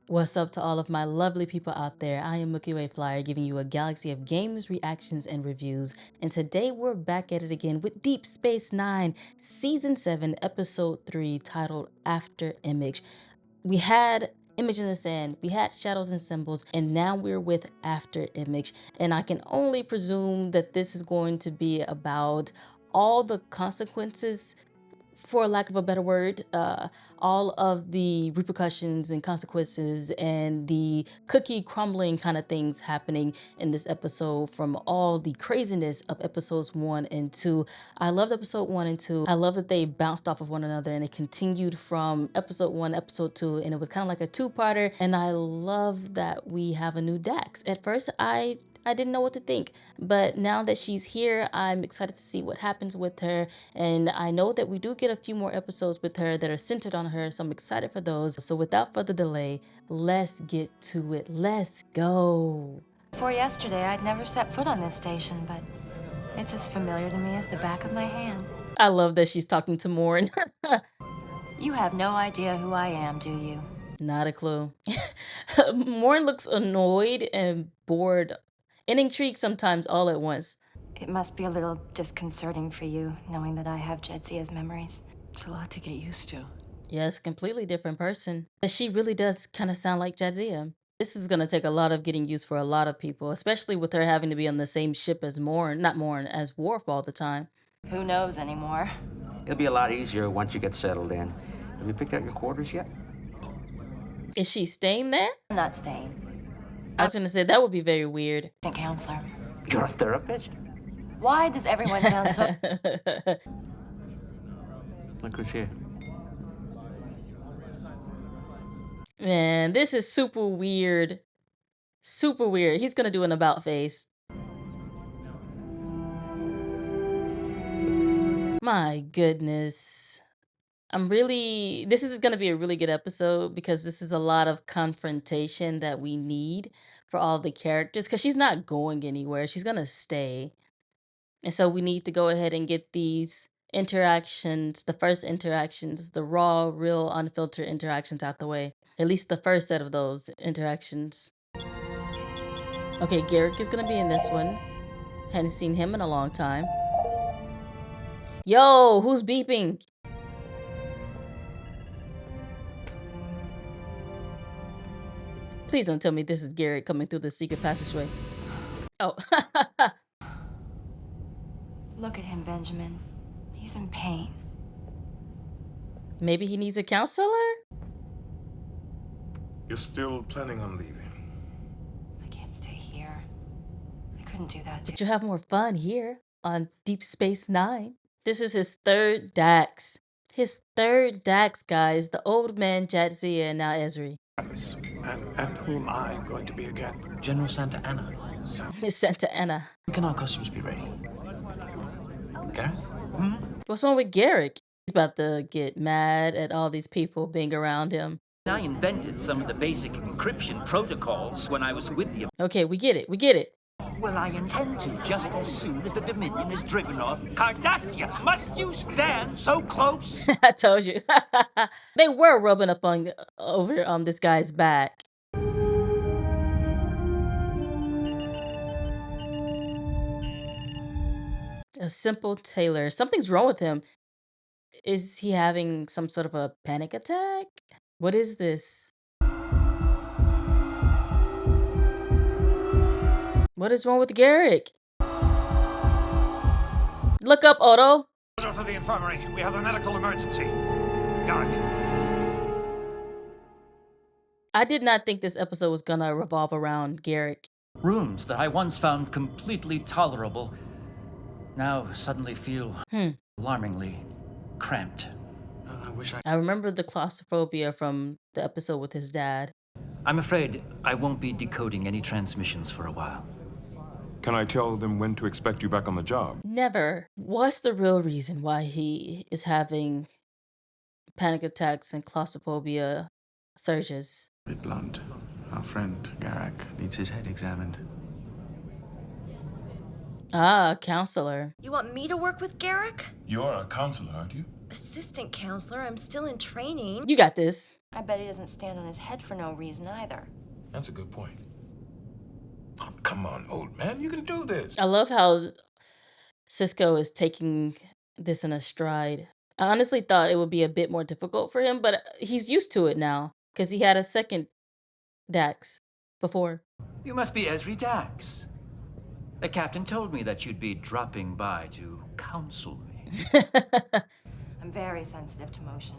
What's up to all of my lovely people out there? I am milkywayflier, giving you a galaxy of games, reactions, and reviews. And today we're back at it again with Deep Space Nine, Season 7, Episode 3, titled Afterimage. We had Image in the Sand, we had Shadows and Symbols, and now we're with Afterimage. And I can only presume that this is going to be about all the consequences, for lack of a better word, all of the repercussions and consequences and the cookie crumbling kind of things happening in this episode from all the craziness of episodes 1 and 2. I loved episode 1 and 2. I love that they bounced off of one another and it continued from episode 1, episode 2, and it was kind of like a two-parter. And I love that we have a new Dax. At first, I didn't know what to think, but now that she's here, I'm excited to see what happens with her. And I know that we do get a few more episodes with her that are centered on her, so I'm excited for those. So without further delay, let's get to it. Let's go. Before yesterday, I'd never set foot on this station, but it's as familiar to me as the back of my hand. I love that she's talking to Morn. You have no idea who I am, do you? Not a clue. Morn looks annoyed and bored and intrigued sometimes all at once. It must be a little disconcerting for you, knowing that I have Jedzia's memories. It's a lot to get used to. Yes, completely different person. But she really does kind of sound like Jadzia. This is going to take a lot of getting used for a lot of people, especially with her having to be on the same ship as as Worf all the time. Who knows anymore? It'll be a lot easier once you get settled in. Have you picked out your quarters yet? Is she staying there? I'm not staying. I was going to say that would be very weird. Counselor. You're a therapist? Why does everyone sound so... Look who's here. Man, this is super weird. Super weird. He's going to do an about face. My goodness. This is going to be a really good episode because this is a lot of confrontation that we need for all the characters, because she's not going anywhere. She's going to stay. And so we need to go ahead and get these interactions, the first interactions, the raw, real, unfiltered interactions out the way. At least the first set of those interactions. Okay, Garak is going to be in this one. Hadn't seen him in a long time. Yo, who's beeping? Please don't tell me this is Garak coming through the secret passageway. Oh. Look at him, Benjamin. He's in pain. Maybe he needs a counselor? You're still planning on leaving? I can't stay here. I couldn't do that But you'll have more fun here on Deep Space Nine. This is his third Dax. His third Dax, guys. The old man Jadzia and now Ezri. And who am I going to be again? General Santa Anna. Miss Santa Anna. When can our customs be ready? Gareth? What's wrong with Garak? He's about to get mad at all these people being around him. I invented some of the basic encryption protocols when I was with you. Okay, we get it. We get it. Well, I intend to just as soon as the Dominion is driven off Cardassia. Must you stand so close? I told you. They were rubbing up on over this guy's back. A simple tailor. Something's wrong with him. Is he having some sort of a panic attack? What is this? What is wrong with Garak? Look up, Odo. Order for the infirmary. We have a medical emergency. Garak. I did not think this episode was gonna revolve around Garak. Rooms that I once found completely tolerable now suddenly feel alarmingly cramped. I remember the claustrophobia from the episode with his dad. I'm afraid I won't be decoding any transmissions for a while. Can I tell them when to expect you back on the job? Never. What's the real reason why he is having panic attacks and claustrophobia surges? Be blunt. Our friend Garak needs his head examined. Ah, counselor. You want me to work with Garak? You're a counselor, aren't you? assistant counselor. I'm still in training. You got this. I bet he doesn't stand on his head for no reason either. That's a good point. Oh, come on, old man. You can do this. I love how Cisco is taking this in a stride. I honestly thought it would be a bit more difficult for him, but he's used to it now because he had a second Dax before. You must be Ezri Dax. The captain told me that you'd be dropping by to counsel me. I'm very sensitive to motion.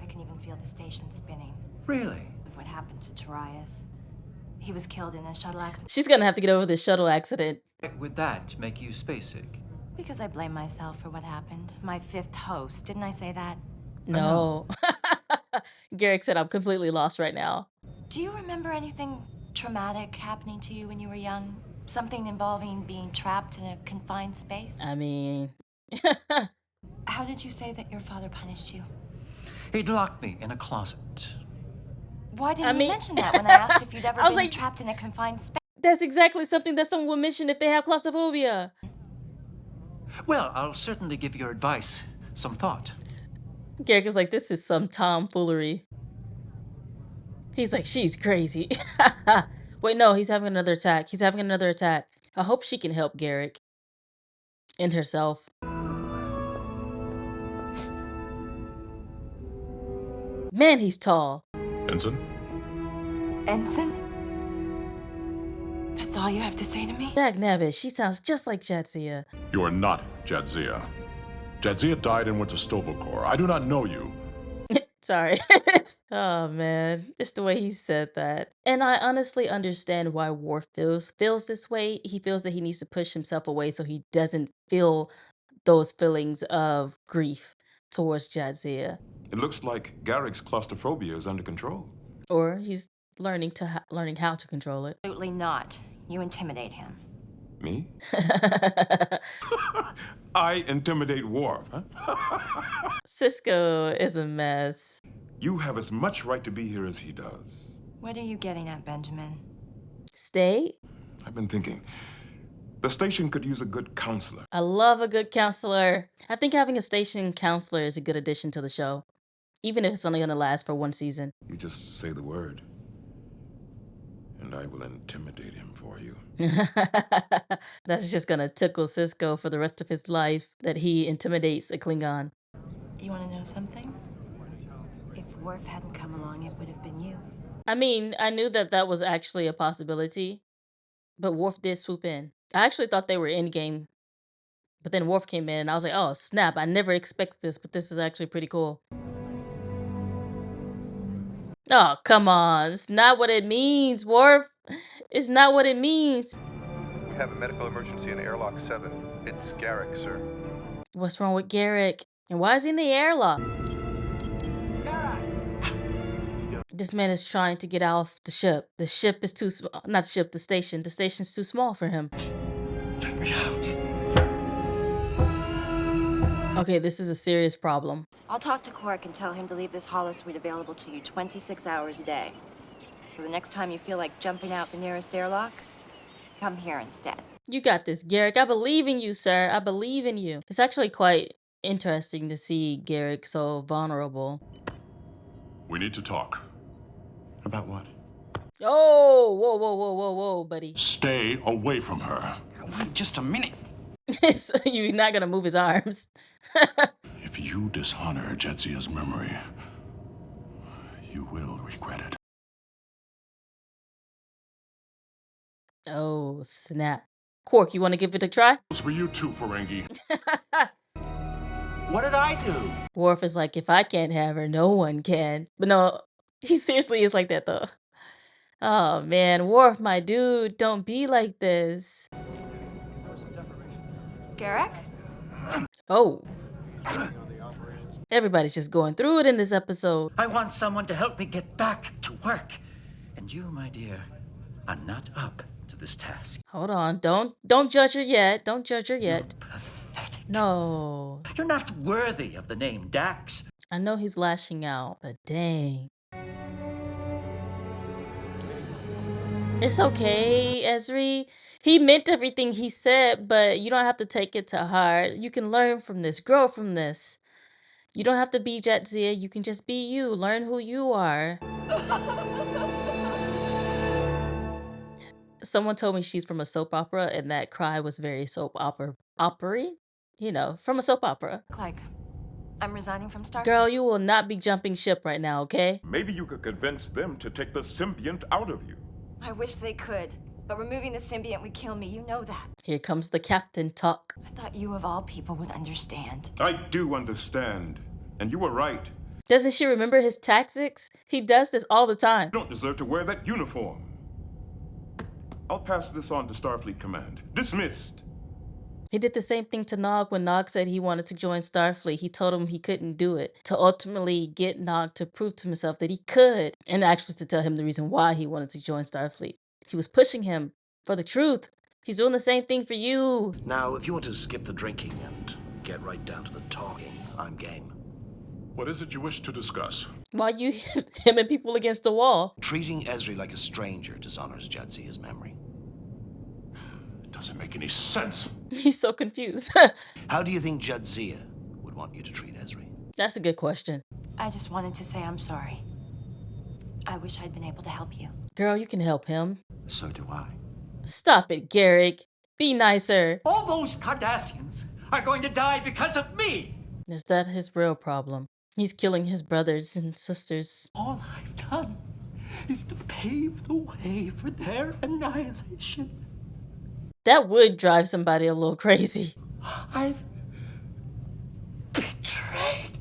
I can even feel the station spinning. Really? Of what happened to Darius. He was killed in a shuttle accident. She's gonna have to get over this shuttle accident. Would that make you spacesick? Because I blame myself for what happened. My fifth host. Didn't I say that? No. Garak said, I'm completely lost right now. Do you remember anything traumatic happening to you when you were young? Something involving being trapped in a confined space? I mean, How did you say that your father punished you? He'd locked me in a closet. Why didn't you mention that when I asked if you'd ever I was been like, trapped in a confined space? that's exactly something that someone would mention if they have claustrophobia. Well, I'll certainly give your advice some thought. Garak was like, this is some tomfoolery. He's like, she's crazy. Wait, no, he's having another attack. He's having another attack. I hope she can help Garak. And herself. Man, he's tall. Ensign? Ensign? That's all you have to say to me? Dag nabbit, she sounds just like Jadzia. You are not Jadzia. Jadzia died and went to Stovelcore. I do not know you. Sorry. Oh man, it's the way he said that. And I honestly understand why Worf feels this way. He feels that he needs to push himself away so he doesn't feel those feelings of grief towards Jadzia. It looks like Garak's claustrophobia is under control. Or he's learning how to control it. Absolutely not. You intimidate him. Me? I intimidate Worf, huh? Cisco is a mess. You have as much right to be here as he does. What are you getting at, Benjamin? Stay? I've been thinking. The station could use a good counselor. I love a good counselor. I think having a station counselor is a good addition to the show. Even if it's only going to last for one season. You just say the word. And I will intimidate him for you. That's just going to tickle Cisco for the rest of his life, that he intimidates a Klingon. You want to know something? If Worf hadn't come along, it would have been you. I mean, I knew that that was actually a possibility, but Worf did swoop in. I actually thought they were in-game, but then Worf came in and I was like, oh snap, I never expected this, but this is actually pretty cool. Oh, come on. It's not what it means, Worf. It's not what it means. We have a medical emergency in airlock 7. It's Garak, sir. What's wrong with Garak? And why is he in the airlock? This man is trying to get out of the ship. The ship is too small. Not the ship, the station. The station's too small for him. Let me out. Okay, this is a serious problem. I'll talk to Quark and tell him to leave this holosuite available to you 26 hours a day. So the next time you feel like jumping out the nearest airlock, come here instead. You got this, Garak. I believe in you, sir. I believe in you. It's actually quite interesting to see Garak so vulnerable. We need to talk. About what? Oh, whoa, whoa, whoa, whoa, whoa, buddy. Stay away from her. Wait just a minute. You're not gonna move his arms. If you dishonor Jadzia's memory, you will regret it. Oh, snap. Quark, you want to give it a try? It's for you too, Ferengi. What did I do? Worf is like, if I can't have her, no one can. But no, he seriously is like that, though. Oh, man. Worf, my dude, don't be like this. Garak? Oh. Everybody's just going through it in this episode. I want someone to help me get back to work. And you, my dear, are not up to this task. Hold on. Don't judge her yet. Don't judge her yet. You're pathetic. No. You're not worthy of the name Dax. I know he's lashing out, but dang. It's okay, Ezri. He meant everything he said, but you don't have to take it to heart. You can learn from this, grow from this. You don't have to be Jadzia, you can just be you. Learn who you are. Someone told me she's from a soap opera, and that cry was very soap opera-y, you know, from a soap opera. Like, I'm resigning from Starfleet. Girl, you will not be jumping ship right now, okay? Maybe you could convince them to take the symbiont out of you. I wish they could, but removing the symbiont would kill me. You know that. Here comes the captain talk. I thought you, of all people, would understand. I do understand. And you were right. Doesn't she remember his tactics? He does this all the time. You don't deserve to wear that uniform. I'll pass this on to Starfleet Command. Dismissed. He did the same thing to Nog when Nog said he wanted to join Starfleet. He told him he couldn't do it, to ultimately get Nog to prove to himself that he could, and actually to tell him the reason why he wanted to join Starfleet. He was pushing him for the truth. He's doing the same thing for you. Now, if you want to skip the drinking and get right down to the talking, I'm game. What is it you wish to discuss? Why you hemming people against the wall? Treating Ezri like a stranger dishonors Jadzia's memory. It doesn't make any sense. He's so confused. How do you think Jadzia would want you to treat Ezri? That's a good question. I just wanted to say I'm sorry. I wish I'd been able to help you. Girl, you can help him. So do I. Stop it, Garak. Be nicer. All those Cardassians are going to die because of me. Is that his real problem? He's killing his brothers and sisters. All I've done is to pave the way for their annihilation. That would drive somebody a little crazy. I've betrayed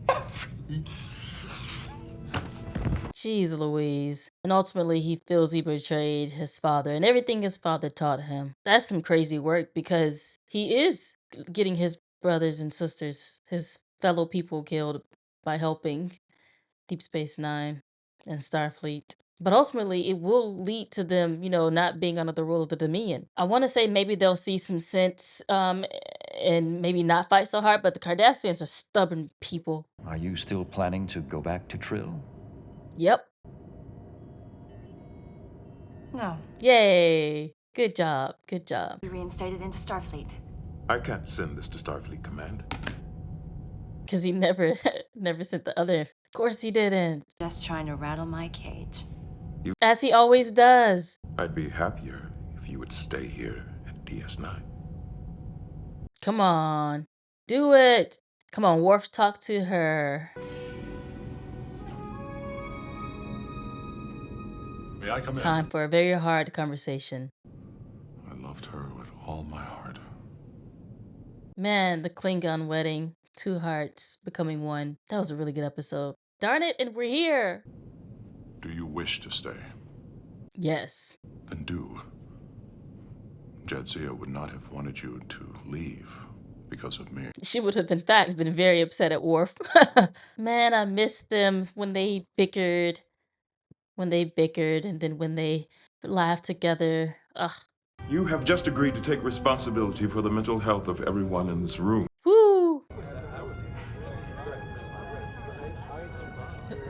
every... Jeez Louise. And ultimately he feels he betrayed his father and everything his father taught him. That's some crazy work because he is getting his brothers and sisters, his fellow people killed by helping Deep Space Nine and Starfleet. But ultimately, it will lead to them, you know, not being under the rule of the Dominion. I want to say maybe they'll see some sense and maybe not fight so hard, but the Cardassians are stubborn people. Are you still planning to go back to Trill? Yep. No. Yay. Good job. Good job. Be reinstated into Starfleet. I can't send this to Starfleet Command. Because he never sent the other. Of course he didn't. Just trying to rattle my cage. As he always does. I'd be happier if you would stay here at DS9. Come on. Do it. Come on, Worf, talk to her. May I come Time for a very hard conversation. in? I loved her with all my heart. Man, the Klingon wedding. Two hearts becoming one. That was a really good episode. Darn it, and we're here. Do you wish to stay? Yes. Then do. Jadzia would not have wanted you to leave because of me. She would have, in fact, been very upset at Worf. Man, I miss them when they bickered. And then when they laughed together. Ugh. You have just agreed to take responsibility for the mental health of everyone in this room. Woo!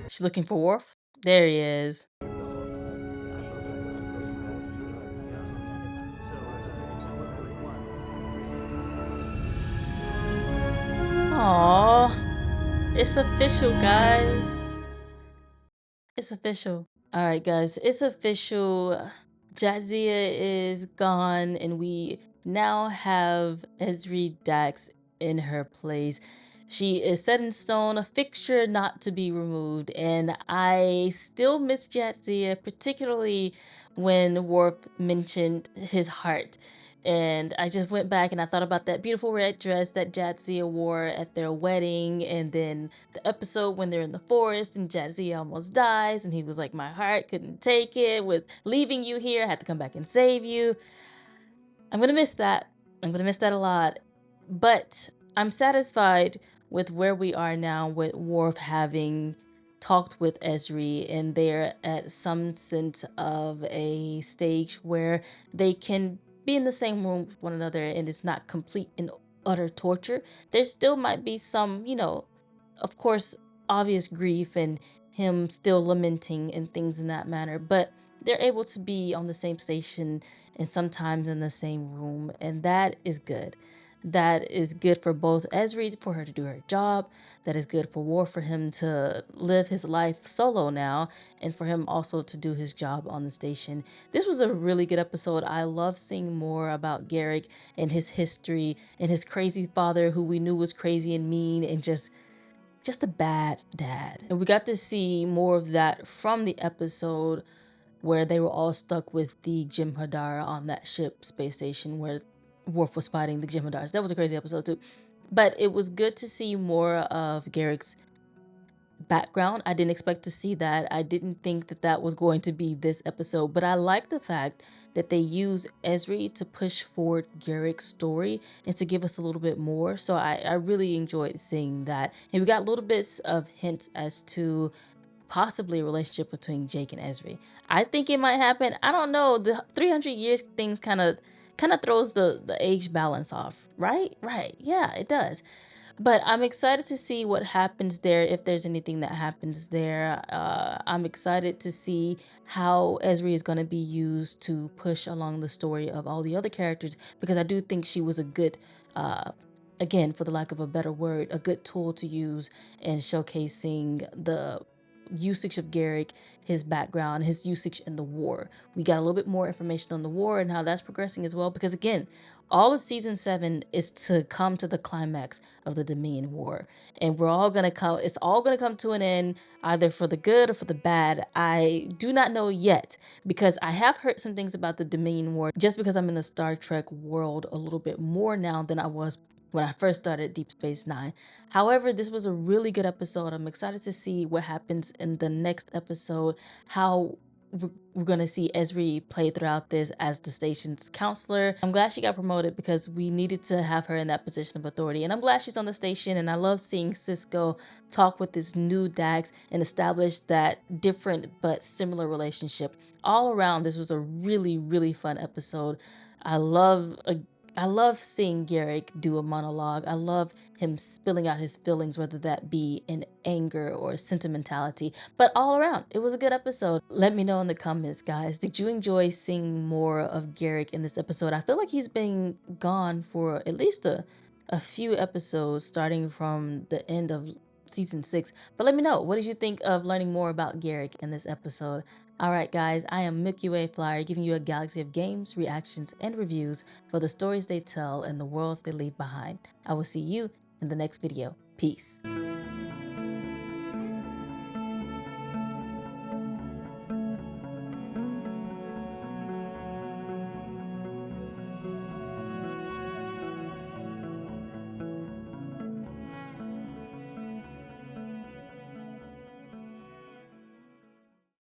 She's looking for Worf. There he is. Aww. It's official, guys. It's official. Alright, guys. It's official. Jadzia is gone, and we now have Ezri Dax in her place. She is set in stone, a fixture not to be removed, and I still miss Jadzia, particularly when Worf mentioned his heart. And I just went back and I thought about that beautiful red dress that Jadzia wore at their wedding, and then the episode when they're in the forest and Jadzia almost dies, and he was like, my heart couldn't take it with leaving you here, I had to come back and save you. I'm gonna miss that. I'm gonna miss that a lot. But I'm satisfied with where we are now, with Worf having talked with Ezri, and they're at some sense of a stage where they can be in the same room with one another and it's not complete and utter torture. There still might be some, you know, of course, obvious grief and him still lamenting and things in that manner, but they're able to be on the same station and sometimes in the same room, and that is good. that is good for both Ezri, for her to do her job, that is good for War, for him to live his life solo now, and for him also to do his job on the station. This was a really good episode. I love seeing more about Garak and his history and his crazy father, who we knew was crazy and mean and just a bad dad. And we got to see more of that from the episode where they were all stuck with the Jem'Hadar on that ship space station where Worf was fighting the Jem'Hadars. That was a crazy episode too. But it was good to see more of Garak's background. I didn't expect to see that. I didn't think that that was going to be this episode, but I like the fact that they use Ezri to push forward Garak's story and to give us a little bit more. So I really enjoyed seeing that. And we got little bits of hints as to possibly a relationship between Jake and Ezri. I think it might happen. I don't know. The 300 years things kind of throws the age balance off, right? Right. Yeah, it does. But I'm excited to see what happens there, if there's anything that happens there. I'm excited to see how Ezri is going to be used to push along the story of all the other characters, because I do think she was a good, again, for the lack of a better word, a good tool to use in showcasing the usage of Garak, his background, his usage in the war. We got a little bit more information on the war and how that's progressing as well, because again, all of season 7 is to come to the climax of the Dominion War, and we're all gonna come, it's all gonna come to an end, either for the good or for the bad. I do not know yet, because I have heard some things about the Dominion War, just because I'm in the Star Trek world a little bit more now than I was when I first started Deep Space Nine. However, this was a really good episode. I'm excited to see what happens in the next episode, how we're going to see Ezri play throughout this as the station's counselor. I'm glad she got promoted, because we needed to have her in that position of authority. And I'm glad she's on the station, and I love seeing Cisco talk with this new Dax and establish that different but similar relationship. All around, this was a really, really fun episode. I love seeing Garak do a monologue. I love him spilling out his feelings, whether that be in anger or sentimentality. But all around, it was a good episode. Let me know in the comments, guys. Did you enjoy seeing more of Garak in this episode? I feel like he's been gone for at least a few episodes, starting from the end of season 6. But let me know, what did you think of learning more about Garak in this episode? Alright guys, I am milkywayflier, giving you a galaxy of games, reactions, and reviews for the stories they tell and the worlds they leave behind. I will see you in the next video. Peace.